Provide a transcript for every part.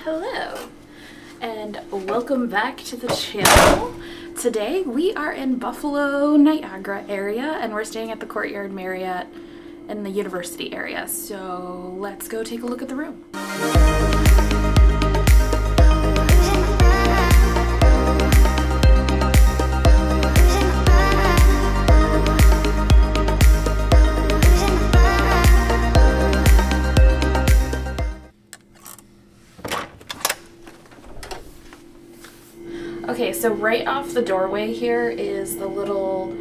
Hello and welcome back to the channel. Today we are in Buffalo, Niagara area, and we're staying at the Courtyard Marriott in the university area. So let's go take a look at the room. Okay, so right off the doorway here is the little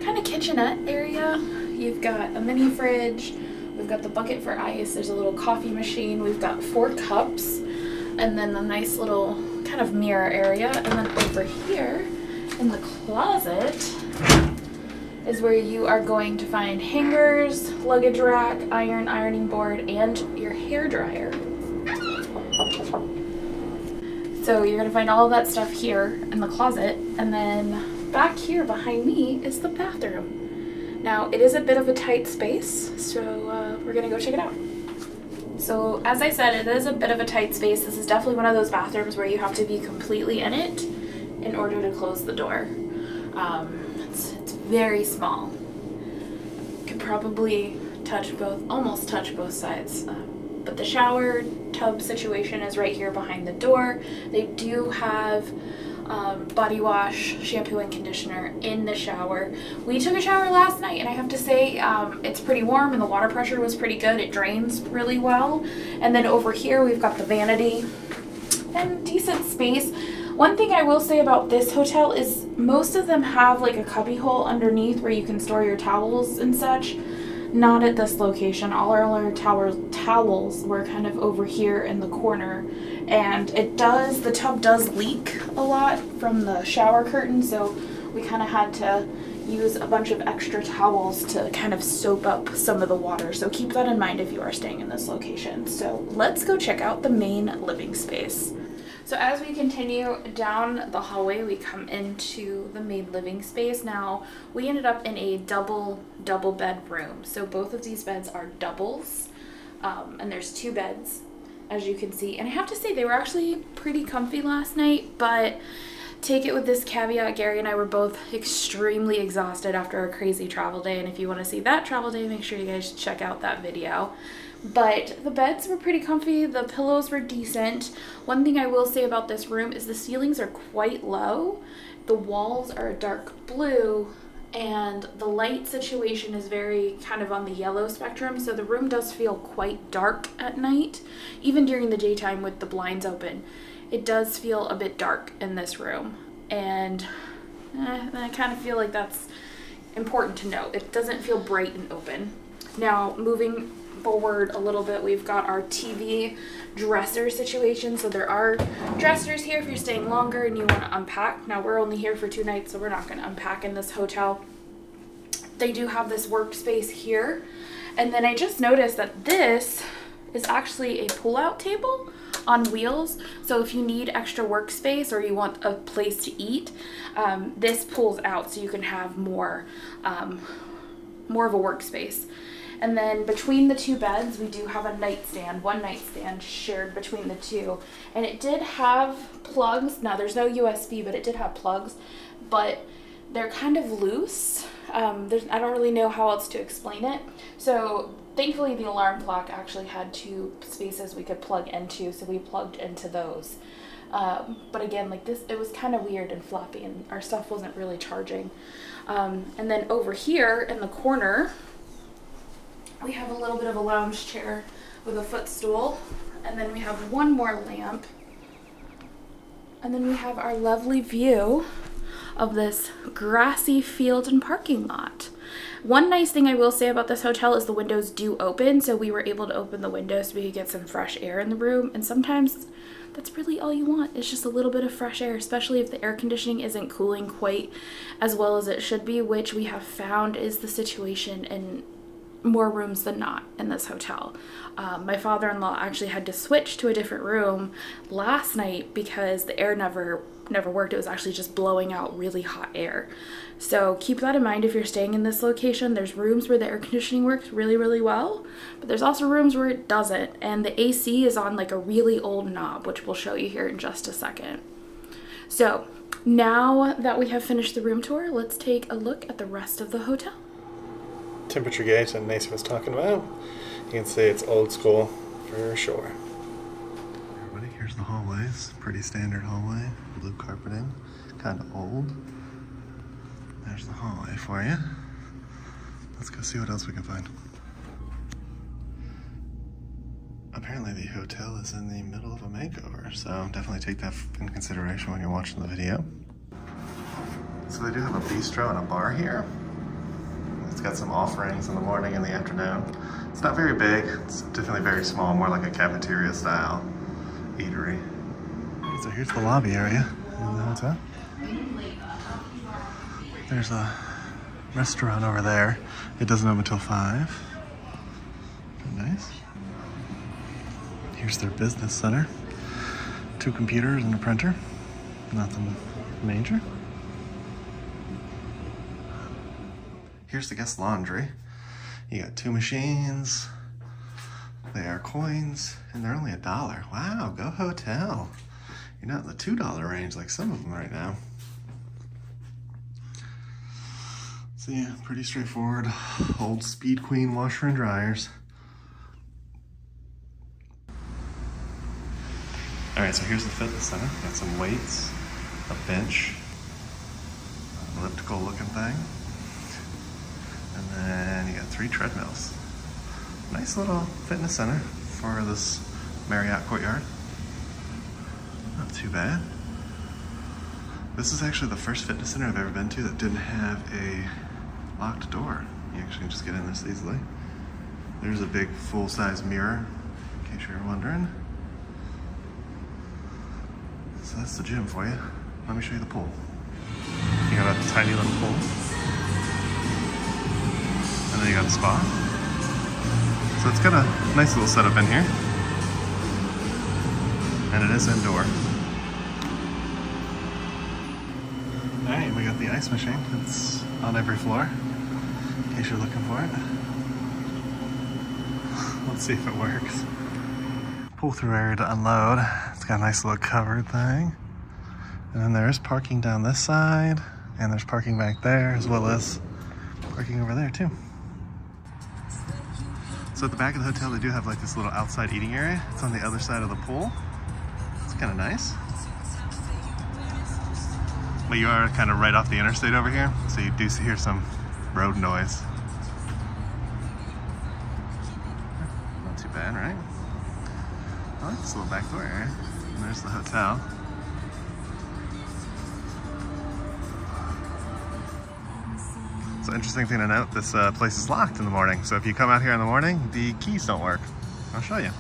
kind of kitchenette area. You've got a mini fridge, we've got the bucket for ice, there's a little coffee machine, we've got 4 cups, and then a nice little kind of mirror area. And then over here in the closet is where you are going to find hangers, luggage rack, ironing board, and your hair dryer. So you're going to find all of that stuff here in the closet, and then back here behind me is the bathroom. Now it is a bit of a tight space, so we're going to go check it out. So as I said, it is a bit of a tight space. This is definitely one of those bathrooms where you have to be completely in it in order to close the door. It's very small. You could probably almost touch both sides. But the shower tub situation is right here behind the door. They do have body wash, shampoo, and conditioner in the shower. We took a shower last night, and I have to say it's pretty warm, and the water pressure was pretty good. It drains really well. And then over here we've got the vanity and decent space. One thing I will say about this hotel is most of them have like a cubby hole underneath where you can store your towels and such. Not at this location. All our towels were kind of over here in the corner, and the tub does leak a lot from the shower curtain, so we kind of had to use a bunch of extra towels to kind of soak up some of the water. So keep that in mind if you are staying in this location. So let's go check out the main living space. So as we continue down the hallway, we come into the main living space. Now, we ended up in a double bed room. So both of these beds are doubles, and there's 2 beds, as you can see. And I have to say, they were actually pretty comfy last night, but take it with this caveat, Gary and I were both extremely exhausted after a crazy travel day. And if you want to see that travel day, make sure you guys check out that video. But the beds were pretty comfy, the pillows were decent. One thing I will say about this room is the ceilings are quite low, the walls are a dark blue, and the light situation is very kind of on the yellow spectrum, so the room does feel quite dark at night. Even during the daytime with the blinds open, it does feel a bit dark in this room, and I kind of feel like that's important to note. It doesn't feel bright and open. Now, moving forward a little bit, we've got our TV dresser situation. So there are dressers here if you're staying longer and you want to unpack. Now we're only here for 2 nights, so we're not going to unpack in this hotel. They do have this workspace here, and then I just noticed that this is actually a pull-out table on wheels. So if you need extra workspace or you want a place to eat, this pulls out so you can have more of a workspace. And then between the 2 beds, we do have a nightstand, one nightstand shared between the 2. And it did have plugs. Now there's no USB, but it did have plugs, but they're kind of loose. I don't really know how else to explain it. So thankfully the alarm clock actually had 2 spaces we could plug into, so we plugged into those. But again, like this, it was kind of weird and floppy, and our stuff wasn't really charging. And then over here in the corner, we have a little bit of a lounge chair with a footstool, and then we have one more lamp, and then we have our lovely view of this grassy field and parking lot. One nice thing I will say about this hotel is the windows do open, so we were able to open the windows so we could get some fresh air in the room, and sometimes that's really all you want. It's just a little bit of fresh air, especially if the air conditioning isn't cooling quite as well as it should be, which we have found is the situation in more rooms than not in this hotel. My father-in-law actually had to switch to a different room last night because the air never never worked. It was actually just blowing out really hot air. So keep that in mind if you're staying in this location. There's rooms where the air conditioning works really, really well, but there's also rooms where it doesn't. And the AC is on like a really old knob, which we'll show you here in just a second. So now that we have finished the room tour, let's take a look at the rest of the hotel. Temperature gauge that Nacy was talking about. You can see it's old school for sure. Everybody, here's the hallways. Pretty standard hallway. Blue carpeting. Kind of old. There's the hallway for you. Let's go see what else we can find. Apparently the hotel is in the middle of a makeover, so definitely take that in consideration when you're watching the video. So they do have a bistro and a bar here. It's got some offerings in the morning and the afternoon. It's not very big, it's definitely very small, more like a cafeteria style eatery. So here's the lobby area in the hotel. There's a restaurant over there. It doesn't open until 5. Very nice. Here's their business center. 2 computers and a printer. Nothing major. Here's the guest laundry. You got 2 machines. They are coins, and they're only $1. Wow, go hotel. You're not in the $2 range like some of them right now. So yeah, pretty straightforward. Old Speed Queen washer and dryers. All right, so here's the fitness center. Got some weights, a bench, an elliptical looking thing. And then you got 3 treadmills. Nice little fitness center for this Marriott Courtyard. Not too bad. This is actually the first fitness center I've ever been to that didn't have a locked door. You actually can just get in this easily. There's a big full-size mirror, in case you're wondering. So that's the gym for you. Let me show you the pool. You got a tiny little pool. And then you got a spa. So it's got a nice little setup in here. And it is indoor. Alright, we got the ice machine. It's on every floor, in case you're looking for it. Let's see if it works. Pull through area to unload. It's got a nice little covered thing. And then there's parking down this side, and there's parking back there, as well as parking over there too. So at the back of the hotel, they do have like this little outside eating area. It's on the other side of the pool. It's kind of nice. But you are kind of right off the interstate over here, so you do hear some road noise. Not too bad, right? I like this little back door area. And there's the hotel. So interesting thing to note, this place is locked in the morning. So if you come out here in the morning, the keys don't work. I'll show you.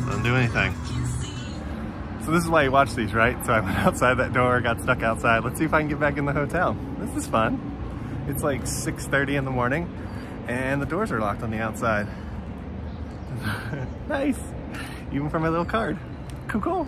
Doesn't do anything. So this is why you watch these, right? So I went outside that door, got stuck outside. Let's see if I can get back in the hotel. This is fun. It's like 6:30 in the morning and the doors are locked on the outside. Nice. Even for my little card. Cool, cool.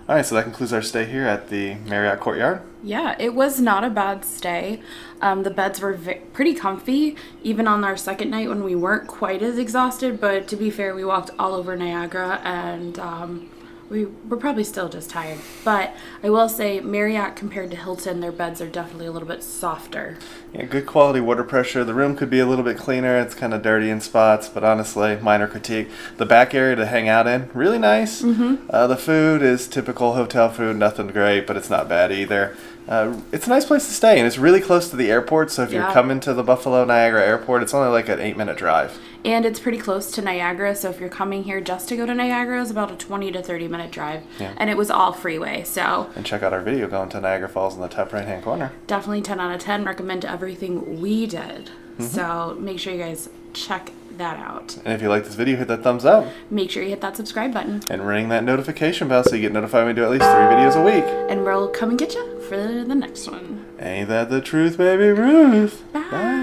All right, so that concludes our stay here at the Marriott Courtyard. Yeah, it was not a bad stay. The beds were pretty comfy, even on our second night when we weren't quite as exhausted, but to be fair, we walked all over Niagara and we were probably still just tired. But I will say Marriott compared to Hilton, their beds are definitely a little bit softer. Yeah, good quality water pressure. The room could be a little bit cleaner. It's kind of dirty in spots, but honestly, minor critique. The back area to hang out in, really nice. The food is typical hotel food, nothing great, but it's not bad either. It's a nice place to stay, and it's really close to the airport, so if you're coming to the Buffalo Niagara Airport, it's only like an 8-minute drive. And it's pretty close to Niagara, so if you're coming here just to go to Niagara, it's about a 20 to 30-minute drive. Yeah. And it was all freeway, so... And check out our video going to Niagara Falls in the top right-hand corner. Definitely 10 out of 10. Recommend everything we did. So make sure you guys check that out. And if you like this video, hit that thumbs up. Make sure you hit that subscribe button. And ring that notification bell so you get notified when we do at least 3 videos a week. And we'll come and get you for the next one. Ain't that the truth, baby Ruth? Bye. Bye.